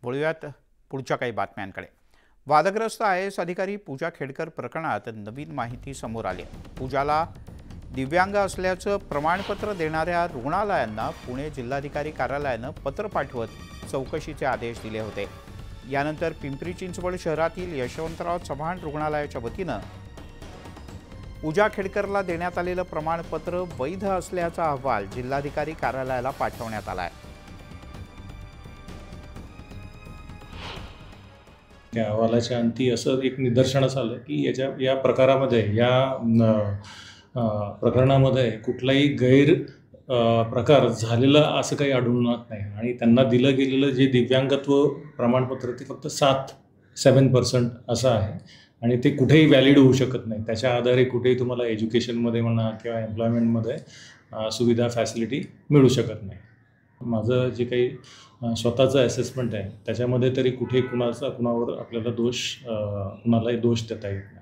वळूयात पुढच्या काही बातम्यांकडे। वादग्रस्त IAS अधिकारी पूजा खेडकर प्रकरणात नवीन माहिती समोर आली आहे। पूजाला दिव्यांग असल्याचं प्रमाणपत्र देणाऱ्या रुग्णालयांना पुणे जिल्हाधिकारी कार्यालयानं पत्र पाठवत चौकशीचे आदेश दिले होते। यानंतर पिंपरी चिंचवड शहरातील यशवंतराव चव्हाण रुग्णालयाच्या वतीनं पूजा खेडकरला देण्यात आलेलं प्रमाणपत्र वैध असल्याचा अहवाल जिल्हाधिकारी कार्यालयाला पाठवण्यात आला आहे। त्या अहवालाच्या अंती असं एक निदर्शनास आलं की या प्रकारामध्ये प्रकरणामध्ये कुठलाही गैर प्रकार झालेला असं काही आढळून येत नाही आणि त्यांना दिलं गेलेलं जे दिव्यांगत्व प्रमाणपत्र ते फक्त 7% असं आहे आणि ते कुठेही व्हॅलिड होऊ शकत नाही। त्याच्या आधारे कुठेही तुम्हाला एज्युकेशनमध्ये म्हणा किंवा एम्प्लॉयमेंटमध्ये सुविधा फॅसिलिटी मिळू शकत नाही। माझं जे काही स्वतःचं असेसमेंट आहे त्याच्यामध्ये तरी कुठेही कुणावर आपल्याला कुणालाही दोष देता येईल।